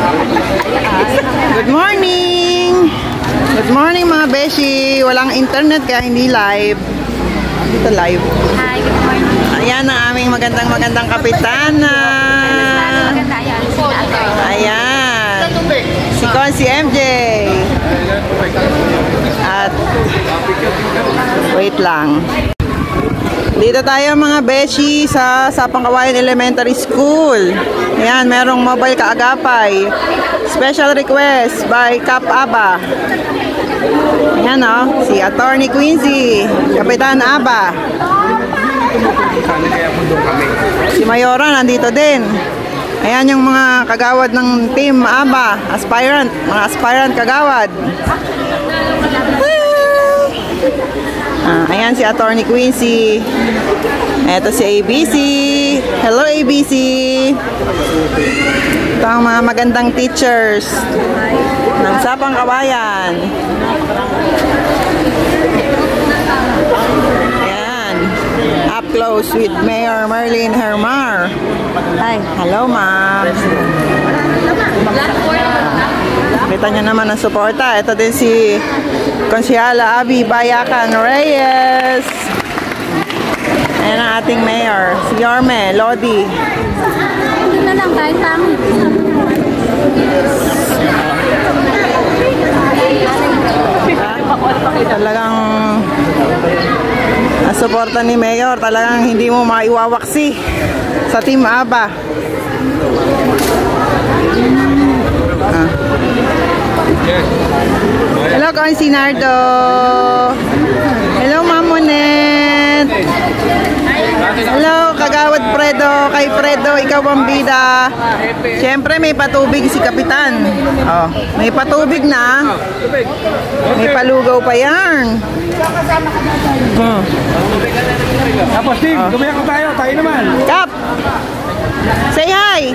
Good morning! Good morning mga beshi! Walang internet kaya hindi live. Dito live. Hi, good morning. Ayan ang aming magandang kapitana. Ayan. Si MJ. At wait lang. Dito tayo mga beshi sa Sapang Kawayan Elementary School. Ayan, merong mobile kaagapay. Special request by Cap Aba. Ayan o, si Attorney Quincy, Kapitan Aba. Si Mayora nandito din. Ayan yung mga kagawad ng team Aba, mga aspirant kagawad. Ayan si Attorney Quincy. Eto si ABC. Hello ABC. Ito ang mga magandang teachers ng Sapang Kawayan. Ayan. Up close with Mayor Marlene Hermar. Hi. Hello ma'am. Kita nyo naman ang suporta. Ito din si Konsyala Abby Bayakan Reyes. Ayan ang ating mayor, si Yorme Lodi. Hindi na lang, kahit pangit. Talagang ang suporta ni Mayor, talagang hindi mo maiwawaksi sa Team Aba. Hello, Consi Nardo. Hello, Ma'am Monet. Hello, Kagawad Fredo. Kay Fredo, ikaw ang bida. Siyempre, may patubig si Kapitan. Oh, may patubig na. May palugaw pa yan. Tapos, Steve, gumayak ko tayo. Tayo naman. Kap! Say hi!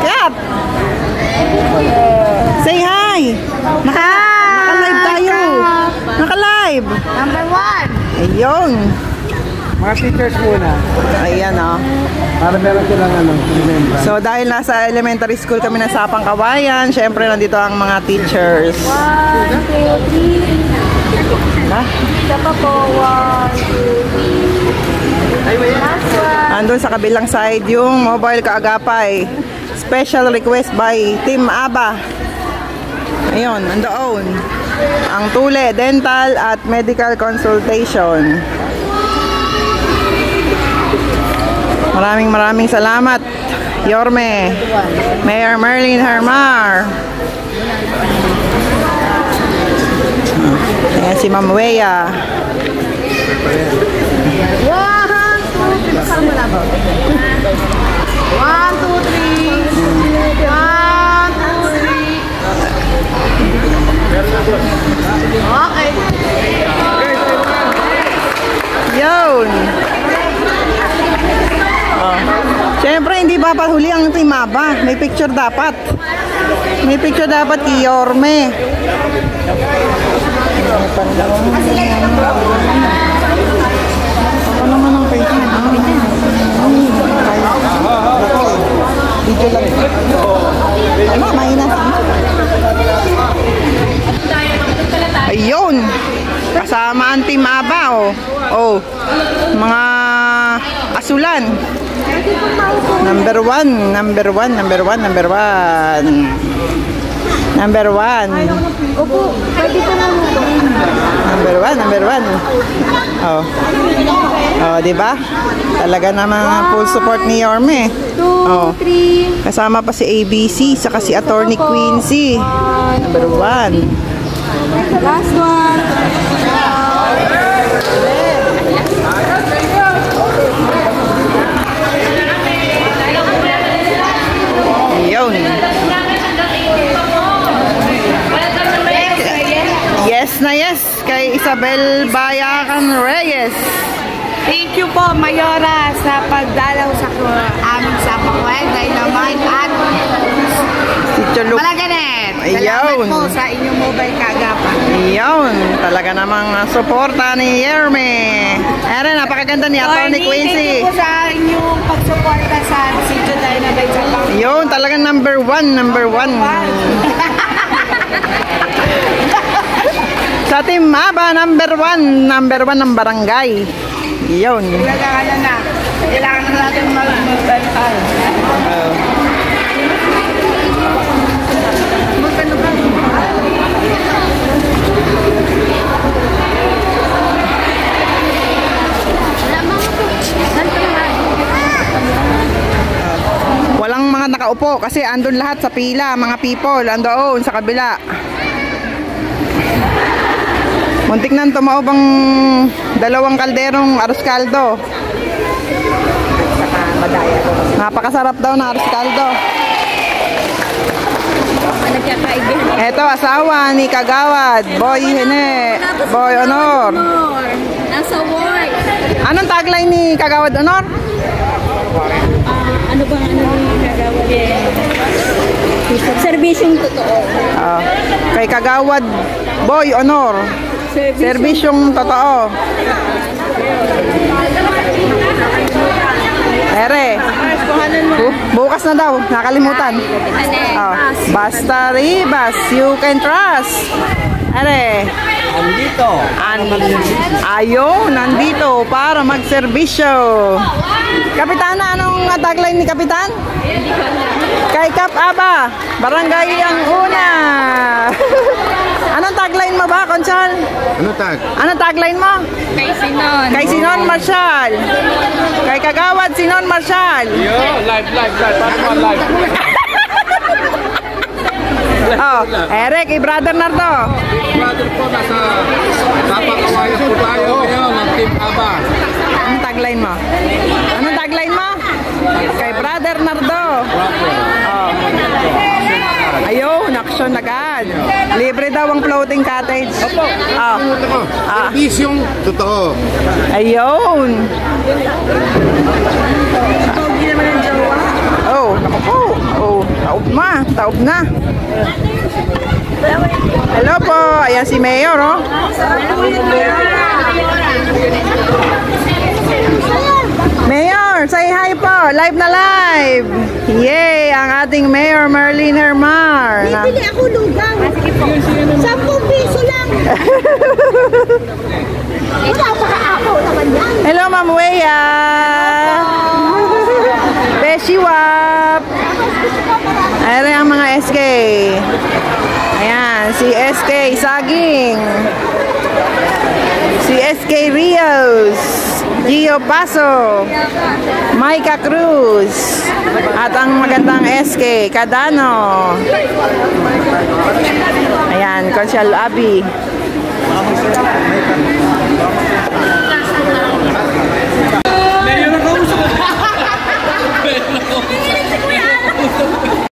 Kap! Say hi! Naka-live tayo. Naka-live. Number 1. Ayun. Mga teachers muna. Ayan o. Para meron silang remember. So dahil nasa elementary school kami na Sapang Kawayan, syempre nandito ang mga teachers. 1, 2, 3. Isa pa po. 1, 2, 3. Last one. Andun sa kabilang side yung mobile kaagapay. Special request by Team Aba. Ayun, andoon. Ang tule, dental at medical consultation. Maraming salamat, Yorme, Mayor Marlene Hermar. Ayan si Ma'am Wea. 1, 2, 3. Saan mo na ba? 1, 2, 3. 1, 2, 3. Okay. Yun. Oh. Siyempre, hindi papahuli ang Team Aba. May picture dapat. May picture dapat kay Yorme. Ako naman ang picture. Video lang. Ano, mahina. Ayun. Kasama ang Team Aba, oh. Oh. Mga asulan. Number 1. Opo, pwede ko na mo. Number 1. Oh. Oh, di ba? Talaga naman full support ni Yorme. 2, 3. Kasama pa si ABC, saka si Attorney Quincy. Number 1. Last one. Yun. Yes na yes kay Isabel Bayakan Reyes. Thank you po, Mayora, sa pagdalaw sa aming Sapang Kawayan Dynamite at Si Cholo. Malaganet. Salamat Ayun. po sa inyong mobile kaagapan. Ayun. Talaga namang suporta ni Yerme. Ayan, napakaganda ni Atty. Quincy. Thank you po sa inyong pagsuporta sa Sitio Dynamite sa Bangkok. Ayun, talagang number one. Sa Team Aba, number one ng barangay. Ayun. Kailangan na. Kailangan na natin mag-bantay. Walang mga nakaupo kasi andun lahat sa pila, mga people, andoon sa kabila. Muntik nang tumaob ang dalawang kalderong arroz caldo. Napakasarap daw na arroz caldo. Eto, asawa ni Kagawad, Boy Honor. Nasa work. Anong tagline ni Kagawad Honor? Ano bang ni Kagawad? Serbisyong totoo. Kay Kagawad Boy Honor. Serbisyong totoo. Ere, bukas na daw, nakalimutan. Basta Ribas, you can trust. Ere, nandito para magserbisyo. Kapitana, anong tagline ni Kapitan? Kay Kap Aba, barangay ang una. Anong tagline mo ba, Conchal? Anong tagline mo? Kay Sinon. Kay Sinon Marshall. Kay Kagawad Sinon Marshall. Yo, live. Paano live? Eric, kay Brother Nardo. Brother po, nasa Kapakawayan po tayo ngayon ng Team Aba. Anong tagline mo? Kay Brother Nardo. Ayun, action agad. Libre daw ang floating cottage. Serbisyong totoo. Ayun. Naku po. Taob na. Hello po. Ayan si Mayor, oh. Mayor, say hi po. Live na live. Yay, ang ating Mayor Marlene Hermar. Bibili ako lugaw. 10 piso lang. Napaka-ako naman yan. Hello, Ma'am Weya. Beshiwap. Ayan ang mga SK. Ayan, si SK Saging. Si SK Rios. Gio Paso. Maika Cruz. At ang magandang SK Cadano. Ayan, Conchal Abi.